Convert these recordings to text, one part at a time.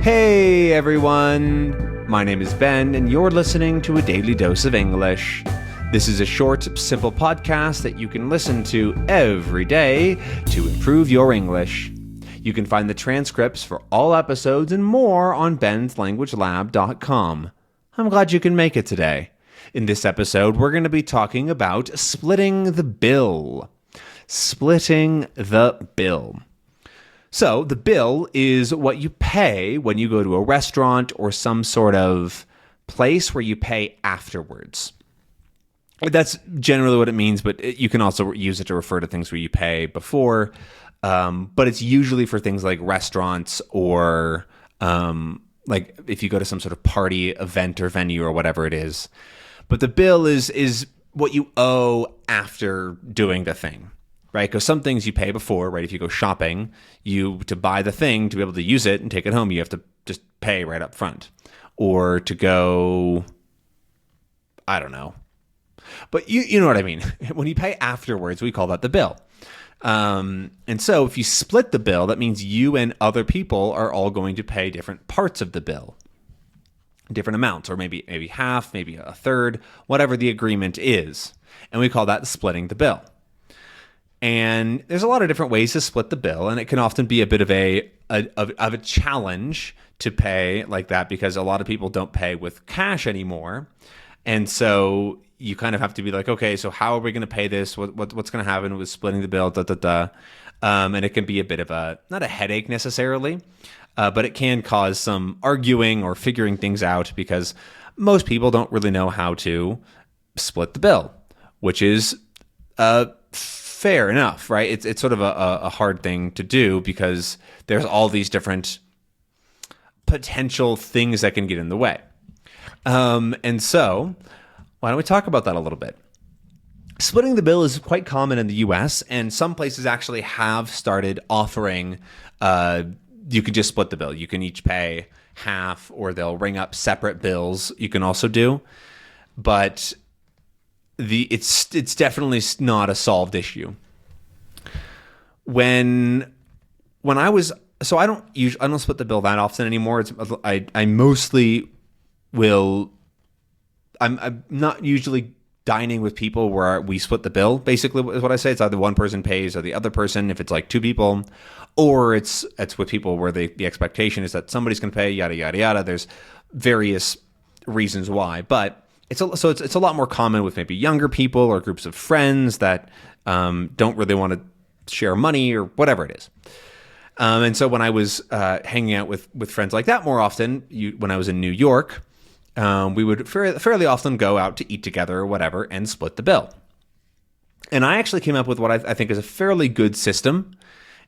Hey everyone! My name is Ben, and you're listening to A Daily Dose of English. This is a short, simple podcast that you can listen to every day to improve your English. You can find the transcripts for all episodes and more on benslanguagelab.com. I'm glad you can make it today. In this episode, we're going to be talking about splitting the bill. Splitting the bill. So, the bill is what you pay when you go to a restaurant or some sort of place where you pay afterwards. That's generally what it means, but you can also use it to refer to things where you pay before. But it's usually for things like restaurants or like if you go to some sort of party, event, or venue or whatever it is. But the bill is what you owe after doing the thing. Right? Because some things you pay before, right? If you go shopping, to buy the thing, to be able to use it and take it home, you have to just pay right up front. Or to go, I don't know. But you know what I mean. When you pay afterwards, we call that the bill. And so if you split the bill, that means you and other people are all going to pay different parts of the bill. Different amounts, or maybe half, maybe a third, whatever the agreement is. And we call that splitting the bill. And there's a lot of different ways to split the bill, and it can often be a bit of a challenge to pay like that because a lot of people don't pay with cash anymore. And so you kind of have to be like, okay, so how are we going to pay this? What's going to happen with splitting the bill? And it can be a bit of not a headache necessarily, but it can cause some arguing or figuring things out because most people don't really know how to split the bill, which is fair enough, right? It's sort of a hard thing to do because there's all these different potential things that can get in the way. And so why don't we talk about that a little bit? Splitting the bill is quite common in the US, and some places actually have started offering you can just split the bill. You can each pay half, or they'll ring up separate bills you can also do. But it's definitely not a solved issue. When I was I don't split the bill that often anymore. I mostly will. I'm not usually dining with people where we split the bill. Basically, is what I say. It's either one person pays or the other person. If it's like two people, or it's with people where the expectation is that somebody's going to pay. Yada yada yada. There's various reasons why, but. It's a lot more common with maybe younger people or groups of friends that don't really want to share money or whatever it is. And so when I was hanging out with friends like that more often, when I was in New York, we would fairly often go out to eat together or whatever and split the bill. And I actually came up with what I think is a fairly good system.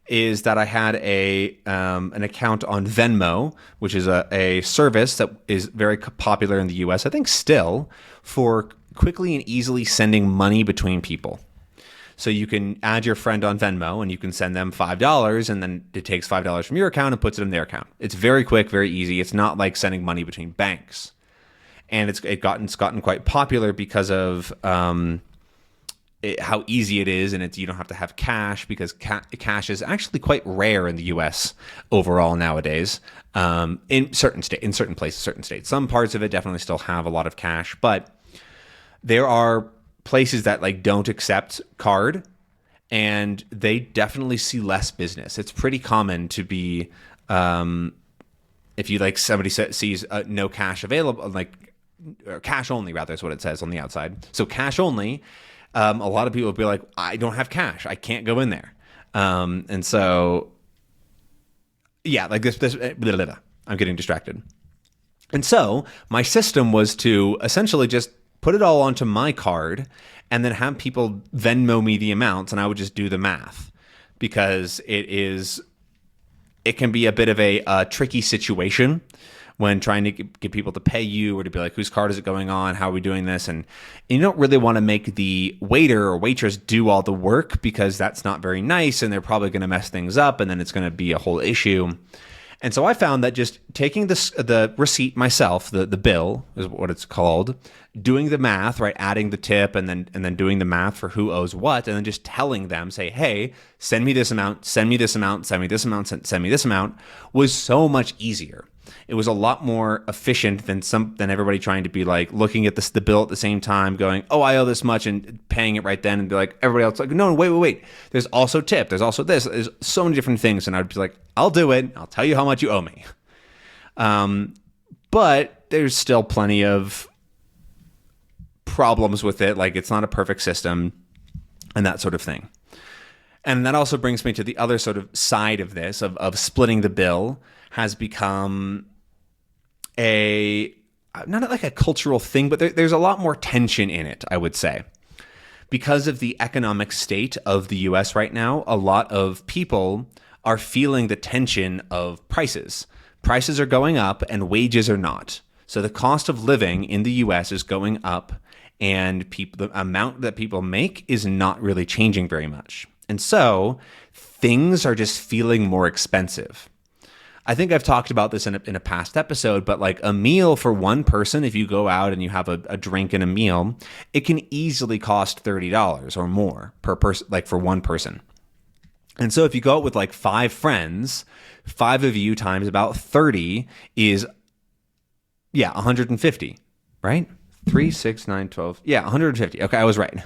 Is that I had an account on Venmo, which is a service that is very popular in the U.S., I think still, for quickly and easily sending money between people. So you can add your friend on Venmo, and you can send them $5, and then it takes $5 from your account and puts it in their account. It's very quick, very easy. It's not like sending money between banks. And it's gotten quite popular because of how easy it is, and you don't have to have cash because cash is actually quite rare in the U.S. overall nowadays. In certain places, certain states, some parts of it definitely still have a lot of cash, but there are places that don't accept card, and they definitely see less business. It's pretty common to be if you somebody sees no cash available, or cash only rather is what it says on the outside. So cash only. A lot of people will be like, I don't have cash. I can't go in there. And so, yeah, this blah, blah, blah. I'm getting distracted. And so my system was to essentially just put it all onto my card and then have people Venmo me the amounts, and I would just do the math because it can be a bit of a tricky situation when trying to get people to pay you or to be like, whose card is it going on? How are we doing this? And you don't really want to make the waiter or waitress do all the work because that's not very nice and they're probably going to mess things up and then it's going to be a whole issue. And so I found that just taking the receipt myself, the bill is what it's called, doing the math, right, adding the tip and then doing the math for who owes what, and then just telling them, say, hey, send me this amount, send me this amount, send me this amount, send me this amount, was so much easier. It was a lot more efficient than everybody trying to be like looking at the bill at the same time, going, "Oh, I owe this much," and paying it right then, and be like everybody else like, "No, wait. There's also tip. There's also this. There's so many different things." And I'd be like, "I'll do it. I'll tell you how much you owe me." But there's still plenty of problems with it. Like, it's not a perfect system and that sort of thing. And that also brings me to the other sort of side of this, of splitting the bill has become not like a cultural thing, but there's a lot more tension in it, I would say. Because of the economic state of the US right now, a lot of people are feeling the tension of prices. Prices are going up and wages are not. So the cost of living in the US is going up, and the amount that people make is not really changing very much. And so things are just feeling more expensive. I think I've talked about this in a past episode, but like a meal for one person, if you go out and you have a drink and a meal, it can easily cost $30 or more per person, like for one person. And so if you go out with like 5 friends, 5 of you times about 30 is, 150, right? 3, 6, 9, 12. 150. Okay, I was right.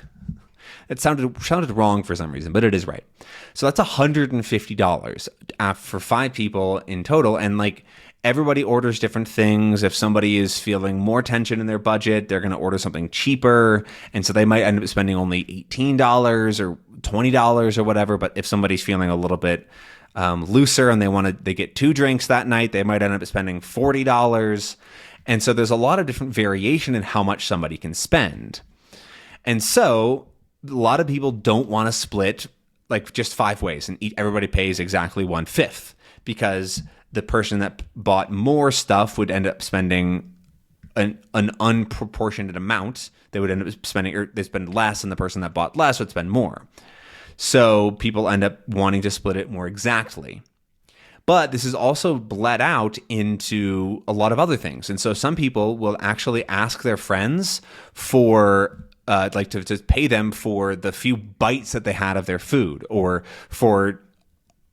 It sounded wrong for some reason, but it is right. So that's $150 for 5 people in total. And like everybody orders different things. If somebody is feeling more tension in their budget, they're going to order something cheaper. And so they might end up spending only $18 or $20 or whatever. But if somebody's feeling a little bit looser and they get 2 drinks that night, they might end up spending $40. And so there's a lot of different variation in how much somebody can spend. And so a lot of people don't want to split like just 5 ways and everybody pays exactly 1/5, because the person that bought more stuff would end up spending an unproportionate amount. They would end up spending, or they spend less, and the person that bought less would spend more. So people end up wanting to split it more exactly. But this is also bled out into a lot of other things. And so some people will actually ask their friends for to pay them for the few bites that they had of their food, or for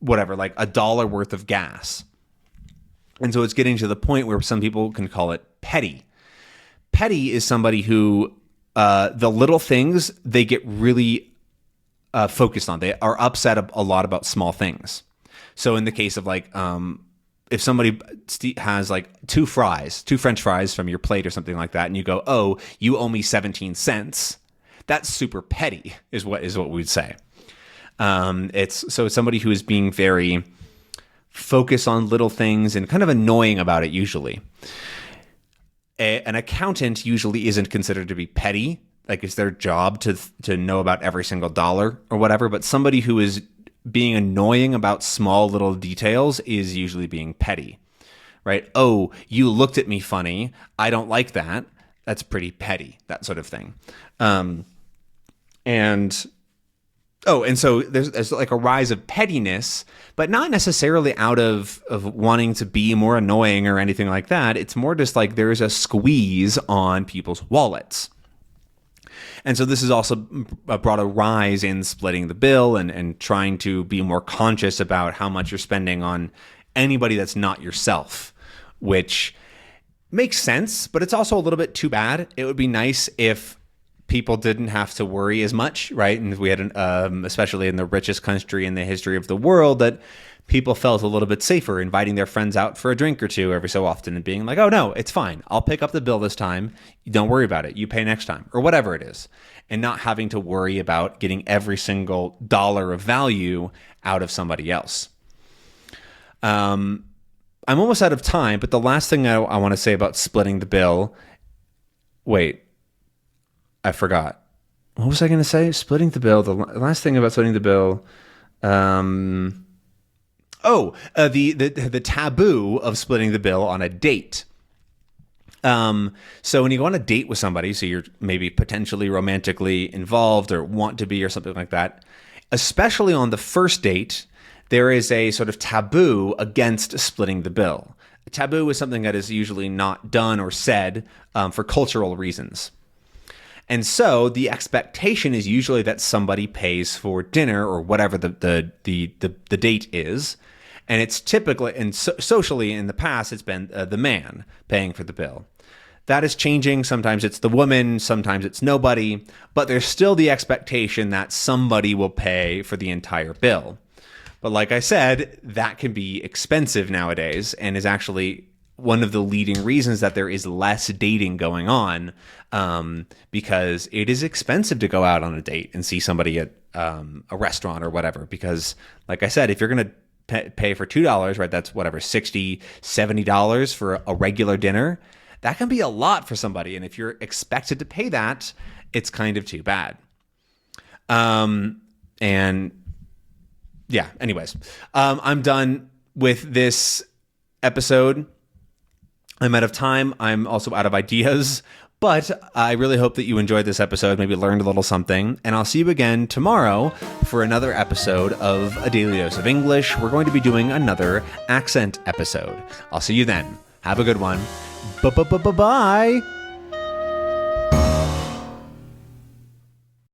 whatever, like $1 worth of gas. And so it's getting to the point where some people can call it petty. Petty is somebody who the little things they get really focused on. They are upset a lot about small things. So in the case of like, if somebody has like 2 French fries from your plate or something like that, and you go, "Oh, you owe me 17 cents," that's super petty, is what we'd say. It's somebody who is being very focused on little things and kind of annoying about it usually. An accountant usually isn't considered to be petty. Like, it's their job to know about every single dollar or whatever, but somebody who is being annoying about small little details is usually being petty, right? "Oh, you looked at me funny. I don't like that." That's pretty petty, that sort of thing. And so there's like a rise of pettiness, but not necessarily out of wanting to be more annoying or anything like that. It's more just like there's a squeeze on people's wallets. And so this has also brought a rise in splitting the bill and trying to be more conscious about how much you're spending on anybody that's not yourself, which makes sense, but it's also a little bit too bad. It would be nice if people didn't have to worry as much, right? And if we had, especially in the richest country in the history of the world, that people felt a little bit safer inviting their friends out for a drink or two every so often and being like, "Oh no, it's fine. I'll pick up the bill this time. Don't worry about it. You pay next time," or whatever it is. And not having to worry about getting every single dollar of value out of somebody else. I'm almost out of time, but the last thing I want to say about splitting the bill. Wait, I forgot. What was I going to say? Splitting the bill. The last thing about splitting the bill. The taboo of splitting the bill on a date. So when you go on a date with somebody, so you're maybe potentially romantically involved or want to be or something like that, especially on the first date, there is a sort of taboo against splitting the bill. A taboo is something that is usually not done or said for cultural reasons. And so the expectation is usually that somebody pays for dinner or whatever the date is. And it's typically, and socially in the past, it's been the man paying for the bill. That is changing. Sometimes it's the woman, sometimes it's nobody, but there's still the expectation that somebody will pay for the entire bill. But like I said, that can be expensive nowadays and is actually one of the leading reasons that there is less dating going on, because it is expensive to go out on a date and see somebody at a restaurant or whatever. Because like I said, if you're going to pay for $2, right, that's whatever, $60, $70 for a regular dinner. That can be a lot for somebody. And if you're expected to pay that, it's kind of too bad. And yeah, anyways, I'm done with this episode. I'm out of time. I'm also out of ideas, but I really hope that you enjoyed this episode, maybe learned a little something, and I'll see you again tomorrow for another episode of A Daily Dose of English. We're going to be doing another accent episode. I'll see you then. Have a good one. Bye.